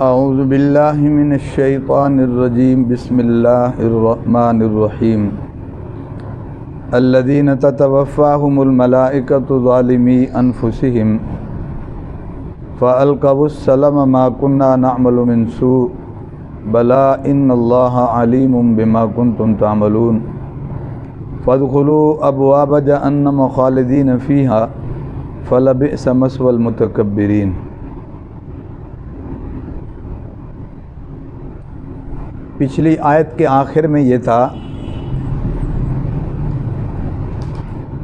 اعوذ باللہ من الشیطان الرجیم بسم اللہ الرحمن الرحیم الذین تتوفاہم الملائکۃ ظالمی انفسہم فألقوا السلم ما كنا نعمل من سوء بلا ان اللہ علیم بما کنتم تعملون فادخلوا ابواب جہنم خالدین فیہا فلبئس مثوى المتکبرین۔ پچھلی آیت کے آخر میں یہ تھا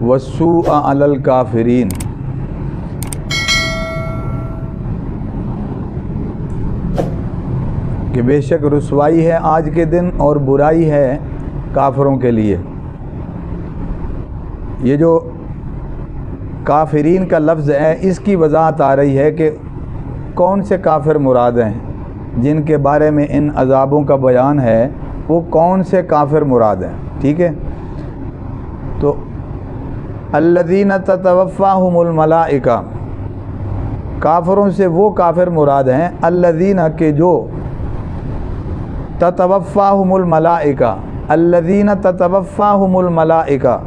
وَالسُّوءَ عَلَى الْكَافِرِينَ، کہ بے شک رسوائی ہے آج کے دن اور برائی ہے کافروں کے لیے۔ یہ جو کافرین کا لفظ ہے اس کی وضاحت آ رہی ہے کہ کون سے کافر مراد ہیں جن کے بارے میں ان عذابوں کا بیان ہے، وہ کون سے کافر مراد ہیں۔ ٹھیک ہے، تو الذین تتوفاہم الملائکہ، کافروں سے وہ کافر مراد ہیں الذین کہ جو تتوفاہم الملائکہ، الذین تتوفاہم الملائکہ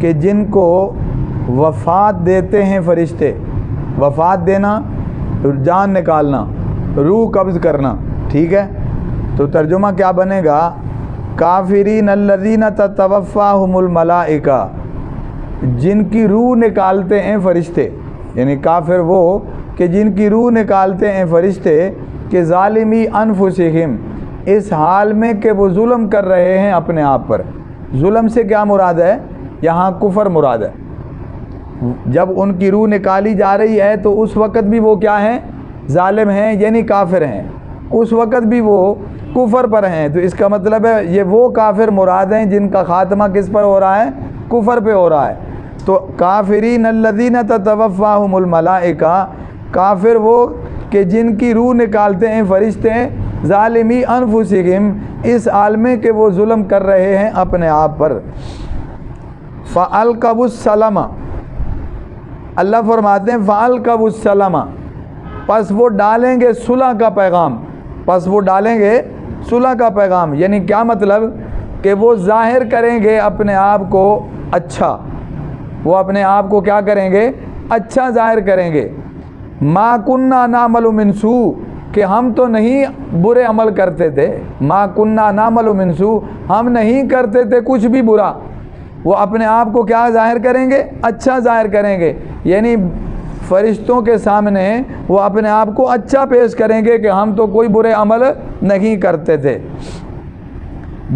کہ جن کو وفات دیتے ہیں فرشتے۔ وفات دینا، جان نکالنا، روح قبض کرنا۔ ٹھیک ہے، تو ترجمہ کیا بنے گا؟ کافرین الذین تتوفاہم الملائکہ، جن کی روح نکالتے ہیں فرشتے، یعنی کافر وہ کہ جن کی روح نکالتے ہیں فرشتے، کہ ظالمی انفسہم، اس حال میں کہ وہ ظلم کر رہے ہیں اپنے آپ پر۔ ظلم سے کیا مراد ہے؟ یہاں کفر مراد ہے۔ جب ان کی روح نکالی جا رہی ہے تو اس وقت بھی وہ کیا ہیں؟ ظالم ہیں، یعنی کافر ہیں۔ اس وقت بھی وہ کفر پر ہیں، تو اس کا مطلب ہے یہ وہ کافر مراد ہیں جن کا خاتمہ کس پر ہو رہا ہے؟ کفر پہ ہو رہا ہے۔ تو کافرین الذین تتوفاہم الملائکہ، کافر وہ کہ جن کی روح نکالتے ہیں فرشتے، ظالمی انفسہم، اس عالم کہ وہ ظلم کر رہے ہیں اپنے آپ پر۔ فَأَلْقَوُا السَّلَمَ، اللہ فرماتے ہیں فَأَلْقَوُا السَّلَمَ، پس وہ ڈالیں گے صلح کا پیغام۔ پس وہ ڈالیں گے صلح کا پیغام، یعنی کیا مطلب؟ کہ وہ ظاہر کریں گے اپنے آپ کو اچھا، وہ اپنے آپ کو کیا کریں گے؟ اچھا ظاہر کریں گے۔ ما کننا نعمل من سوء، کہ ہم تو نہیں برے عمل کرتے تھے۔ ما کننا نعمل من سوء، ہم نہیں کرتے تھے کچھ بھی برا۔ وہ اپنے آپ کو کیا ظاہر کریں گے؟ اچھا ظاہر کریں گے، یعنی فرشتوں کے سامنے وہ اپنے آپ کو اچھا پیش کریں گے کہ ہم تو کوئی برے عمل نہیں کرتے تھے۔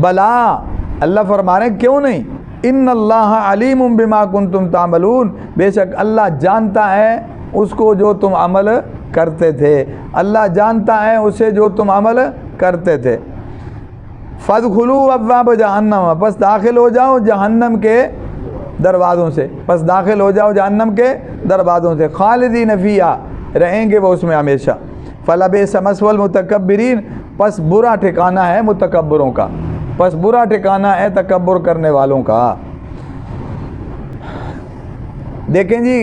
بلا، اللہ فرما رہے ہیں کیوں نہیں؟ ان اللہ علیم بما کنتم تعملون، بے شک اللہ جانتا ہے اس کو جو تم عمل کرتے تھے، اللہ جانتا ہے اسے جو تم عمل کرتے تھے۔ فادخلوا ابواب جہنم، پس داخل ہو جاؤ جہنم کے دروازوں سے، پس داخل ہو جاؤ جہنم کے دروازوں سے، خالدین فیہا، رہیں گے وہ اس میں ہمیشہ۔ فلبئس مثوى المتکبرین، پس برا ٹھکانہ ہے متکبروں کا، پس برا ٹھکانہ ہے تکبر کرنے والوں کا۔ دیکھیں جی،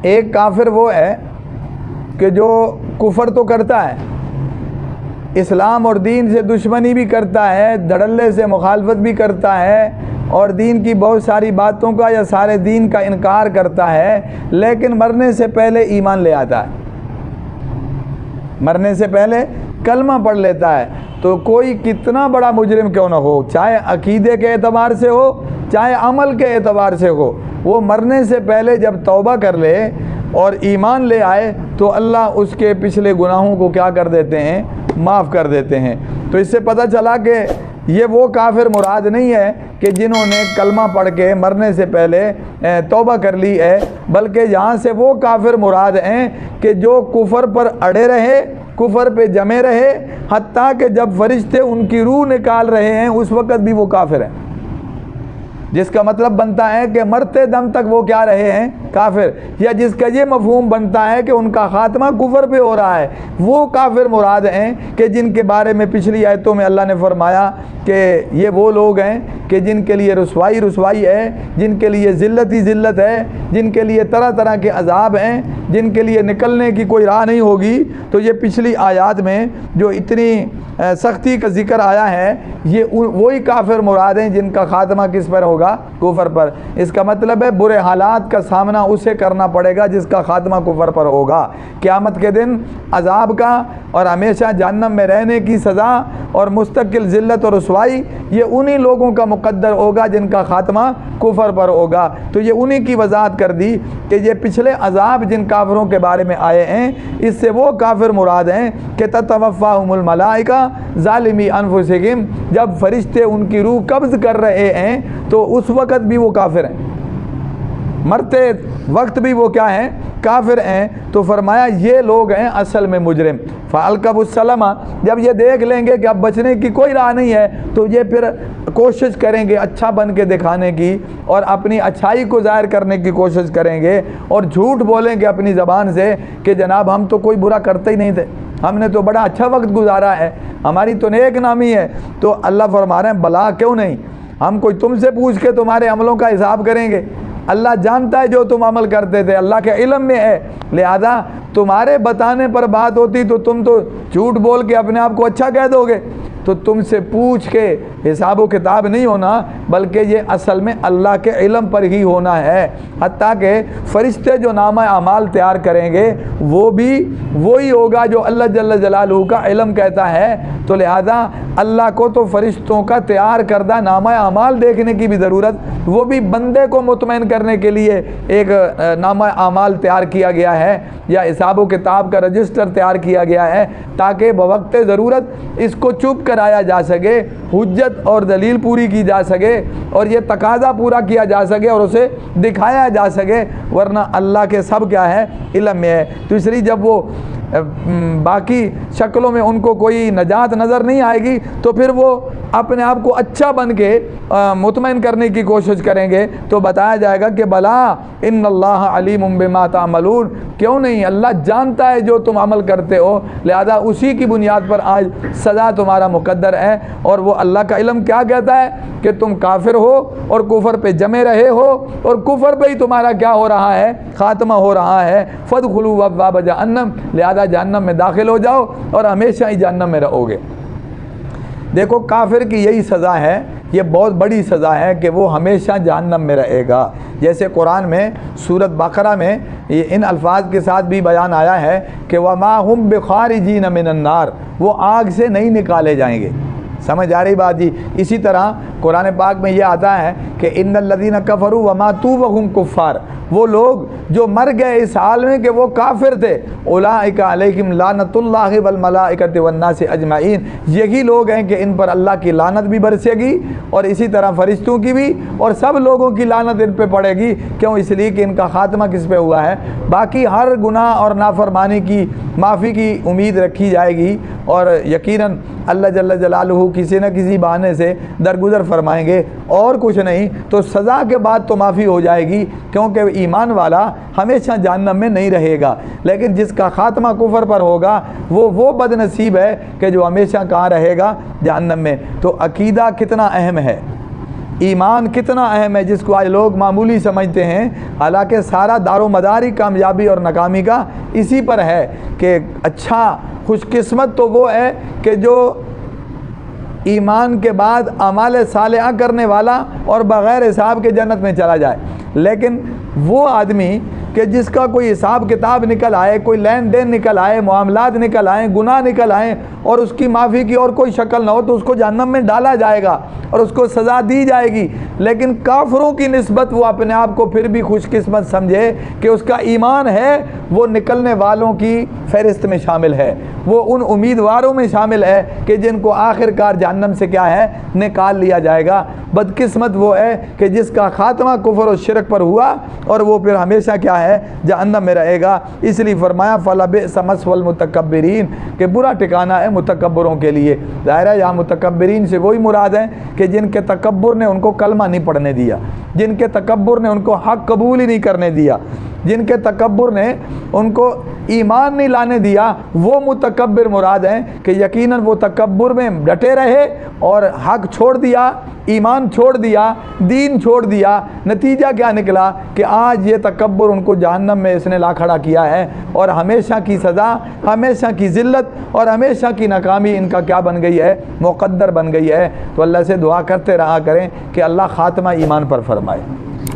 ایک کافر وہ ہے کہ جو کفر تو کرتا ہے، اسلام اور دین سے دشمنی بھی کرتا ہے، دھڑلے سے مخالفت بھی کرتا ہے، اور دین کی بہت ساری باتوں کا یا سارے دین کا انکار کرتا ہے، لیکن مرنے سے پہلے ایمان لے آتا ہے، مرنے سے پہلے کلمہ پڑھ لیتا ہے۔ تو کوئی کتنا بڑا مجرم کیوں نہ ہو، چاہے عقیدے کے اعتبار سے ہو چاہے عمل کے اعتبار سے ہو، وہ مرنے سے پہلے جب توبہ کر لے اور ایمان لے آئے تو اللہ اس کے پچھلے گناہوں کو کیا کر دیتے ہیں؟ معاف کر دیتے ہیں۔ تو اس سے پتہ چلا کہ یہ وہ کافر مراد نہیں ہے کہ جنہوں نے کلمہ پڑھ کے مرنے سے پہلے توبہ کر لی ہے، بلکہ یہاں سے وہ کافر مراد ہیں کہ جو کفر پر اڑے رہے، کفر پہ جمے رہے، حتیٰ کہ جب فرشتے ان کی روح نکال رہے ہیں اس وقت بھی وہ کافر ہیں۔ جس کا مطلب بنتا ہے کہ مرتے دم تک وہ کیا رہے ہیں؟ کافر. یا جس کا یہ مفہوم بنتا ہے کہ ان کا خاتمہ کفر پہ ہو رہا ہے، وہ کافر مراد ہیں کہ جن کے بارے میں پچھلی آیتوں میں اللہ نے فرمایا کہ یہ وہ لوگ ہیں کہ جن کے لیے رسوائی ہے، جن کے لیے ذلت ہی ذلت ہے، جن کے لیے طرح طرح کے عذاب ہیں، جن کے لیے نکلنے کی کوئی راہ نہیں ہوگی. تو یہ پچھلی آیات میں جو اتنی سختی کا ذکر آیا ہے، یہ وہی کافر مراد ہیں جن کا خاتمہ کس پر ہوگا؟ کفر پر. اس کا مطلب ہے برے حالات کا سامنا اسے کرنا پڑے گا جس کا خاتمہ کفر پر ہوگا. قیامت کے دن عذاب کا اور ہمیشہ جہنم میں رہنے کی سزا اور مستقل ذلت اور رسوائی یہ انہی لوگوں کا مقدر ہوگا جن کا خاتمہ کفر پر ہوگا. تو یہ انہی کی وضاحت کر دی کہ یہ پچھلے عذاب جن کافروں کے بارے میں آئے ہیں، اس سے وہ کافر مراد ہیں کہ تتوفاہم الملائکہ ظالمی انفسہم، جب فرشتے ان کی روح قبض کر رہے ہیں تو اس وقت بھی وہ کافر ہیں، مرتے وقت بھی وہ کیا ہیں؟ کافر ہیں. تو فرمایا یہ لوگ ہیں اصل میں مجرم. فالقوا السلم، جب یہ دیکھ لیں گے کہ اب بچنے کی کوئی راہ نہیں ہے تو یہ پھر کوشش کریں گے اچھا بن کے دکھانے کی اور اپنی اچھائی کو ظاہر کرنے کی کوشش کریں گے اور جھوٹ بولیں گے اپنی زبان سے کہ جناب ہم تو کوئی برا کرتے ہی نہیں تھے، ہم نے تو بڑا اچھا وقت گزارا ہے، ہماری تو نیک نامی ہے. تو اللہ فرما رہے ہیں بلا کیوں نہیں، ہم کوئی تم سے پوچھ کے تمہارے عملوں کا حساب کریں گے؟ اللہ جانتا ہے جو تم عمل کرتے تھے، اللہ کے علم میں ہے. لہذا تمہارے بتانے پر بات ہوتی تو تم تو جھوٹ بول کے اپنے آپ کو اچھا کہہ دو گے. تو تم سے پوچھ کے حساب و کتاب نہیں ہونا، بلکہ یہ اصل میں اللہ کے علم پر ہی ہونا ہے. حتیٰ کہ فرشتے جو نامہ اعمال تیار کریں گے وہ بھی وہی ہوگا جو اللہ جل جلالہ کا علم کہتا ہے. تو لہذا اللہ کو تو فرشتوں کا تیار کردہ نامہ اعمال دیکھنے کی بھی ضرورت، وہ بھی بندے کو مطمئن کرنے کے لیے ایک نامہ اعمال تیار کیا گیا ہے یا حساب و کتاب کا رجسٹر تیار کیا گیا ہے تاکہ بوقت ضرورت اس کو چپ کرایا جا سکے، حجت اور دلیل پوری کی جا سکے اور یہ تقاضا پورا کیا جا سکے اور اسے دکھایا جا سکے. ورنہ اللہ کے سب کیا ہے؟ علم میں ہے. تو اس لیے جب وہ باقی شکلوں میں ان کو کوئی نجات نظر نہیں آئے گی تو پھر وہ اپنے آپ کو اچھا بن کے مطمئن کرنے کی کوشش کریں گے. تو بتایا جائے گا کہ بلا ان اللہ علیم بما تعملون، کیوں نہیں، اللہ جانتا ہے جو تم عمل کرتے ہو، لہذا اسی کی بنیاد پر آج سزا تمہارا مقدر ہے. اور وہ اللہ کا علم کیا کہتا ہے کہ تم کافر ہو اور کفر پہ جمے رہے ہو اور کفر پہ ہی تمہارا کیا ہو رہا ہے؟ خاتمہ ہو رہا ہے. فادخلوا ابواب جہنم، لہذا جہنم میں داخل ہو جاؤ اور ہمیشہ ہی جہنم میں رہو گے. دیکھو کافر کی یہی سزا ہے، یہ بہت بڑی سزا ہے کہ وہ ہمیشہ جہنم میں رہے گا. جیسے قرآن میں سورۃ بقرہ میں ان الفاظ کے ساتھ بھی بیان آیا ہے کہ وَمَا هُمْ بِخَارِجِينَ مِنَ النَّارِ، وہ آگ سے نہیں نکالے جائیں گے. سمجھ آ رہی بات جی؟ اسی طرح قرآن پاک میں یہ آتا ہے کہ ان الذین کفروا وماتوا وهم کفار، وہ لوگ جو مر گئے اس حال میں کہ وہ کافر تھے، اولئک علیہم لعنت اللہ والملائکۃ والناس اجمعین، یہی لوگ ہیں کہ ان پر اللہ کی لعنت بھی برسے گی اور اسی طرح فرشتوں کی بھی اور سب لوگوں کی لعنت ان پہ پڑے گی. کیوں؟ اس لیے کہ ان کا خاتمہ کس پہ ہوا ہے؟ باقی ہر گناہ اور نافرمانی کی معافی کی امید رکھی جائے گی اور یقیناً اللہ جل جلالہ کسی نہ کسی بہانے سے درگزر فرمائیں گے اور کچھ نہیں. تو سزا کے بعد تو معافی ہو جائے گی کیونکہ ایمان والا ہمیشہ جہنم میں نہیں رہے گا. لیکن جس کا خاتمہ کفر پر ہوگا وہ بد نصیب ہے کہ جو ہمیشہ کہاں رہے گا؟ جہنم میں. تو عقیدہ کتنا اہم ہے، ایمان کتنا اہم ہے، جس کو آج لوگ معمولی سمجھتے ہیں، حالانکہ سارا دار و مدار کامیابی اور ناکامی کا اسی پر ہے کہ اچھا خوش قسمت تو وہ ہے کہ جو ایمان کے بعد اعمال صالحہ کرنے والا اور بغیر حساب کے جنت میں چلا جائے. لیکن وہ آدمی کہ جس کا کوئی حساب کتاب نکل آئے، کوئی لین دین نکل آئے، معاملات نکل آئیں، گناہ نکل آئیں اور اس کی معافی کی اور کوئی شکل نہ ہو تو اس کو جہنم میں ڈالا جائے گا اور اس کو سزا دی جائے گی. لیکن کافروں کی نسبت وہ اپنے آپ کو پھر بھی خوش قسمت سمجھے کہ اس کا ایمان ہے، وہ نکلنے والوں کی فہرست میں شامل ہے، وہ ان امیدواروں میں شامل ہے کہ جن کو آخر کار جہنم سے کیا ہے؟ نکال لیا جائے گا. بدقسمت وہ ہے کہ جس کا خاتمہ کفر و شرک پر ہوا اور وہ پھر ہمیشہ کیا ہے؟ ہے جہنم میں رہے گا۔ اس لیے فرمایا فَلَبِئْسَ مَثْوَى الْمُتَكَبِّرِينَ کہ برا ٹھکانہ ہے متکبروں کے لیے۔ ظاہر ہے یہاں متکبرین سے وہی مراد ہیں کہ جن کے تکبر نے ان کو کلمہ نہیں پڑھنے دیا، جن کے تکبر نے ان کو حق قبول ہی نہیں کرنے دیا، جن کے تکبر نے ان کو ایمان نہیں لانے دیا، وہ متکبر مراد ہیں کہ یقیناً وہ تکبر میں ڈٹے رہے اور حق چھوڑ دیا، ایمان چھوڑ دیا، دین چھوڑ دیا۔ نتیجہ کیا نکلا کہ آج یہ تکبر ان کو جہنم میں اس نے لا کھڑا کیا ہے، اور ہمیشہ کی سزا، ہمیشہ کی ذلت اور ہمیشہ کی ناکامی ان کا کیا بن گئی ہے؟ مقدر بن گئی ہے۔ تو اللہ سے دعا کرتے رہا کریں کہ اللہ خاتمہ ایمان پر فرمائے۔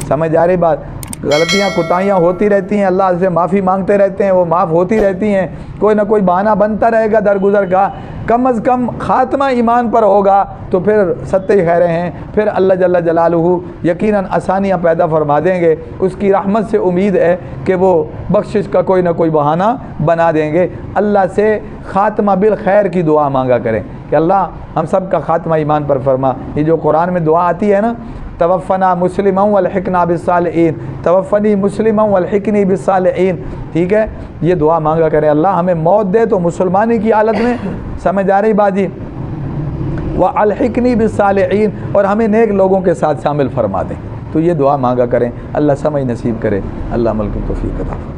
سمجھ آ رہی بات؟ غلطیاں کوتاہیاں ہوتی رہتی ہیں، اللہ سے معافی مانگتے رہتے ہیں، وہ معاف ہوتی رہتی ہیں، کوئی نہ کوئی بہانہ بنتا رہے گا درگزر کا۔ کم از کم خاتمہ ایمان پر ہوگا تو پھر ستّے خیریں ہیں، پھر اللہ جل جلالہ یقیناً آسانیاں پیدا فرما دیں گے۔ اس کی رحمت سے امید ہے کہ وہ بخشش کا کوئی نہ کوئی بہانہ بنا دیں گے۔ اللہ سے خاتمہ بالخیر کی دعا مانگا کریں کہ اللہ ہم سب کا خاتمہ ایمان پر فرما۔ یہ جو قرآن میں دعا آتی ہے نا، توفنا مسلما والحقنا بالصالحین، توفنی مسلما والحقنی بالصالحین، ٹھیک ہے، یہ دعا مانگا کریں اللہ ہمیں موت دے تو مسلمانی کی حالت میں، سمجھ آ رہی بات جی، والحقنی بالصالحین، اور ہمیں نیک لوگوں کے ساتھ شامل فرما دیں۔ تو یہ دعا مانگا کریں، اللہ سمجھ نصیب کرے، اللہ عمل کی توفیق عطا فرمائے۔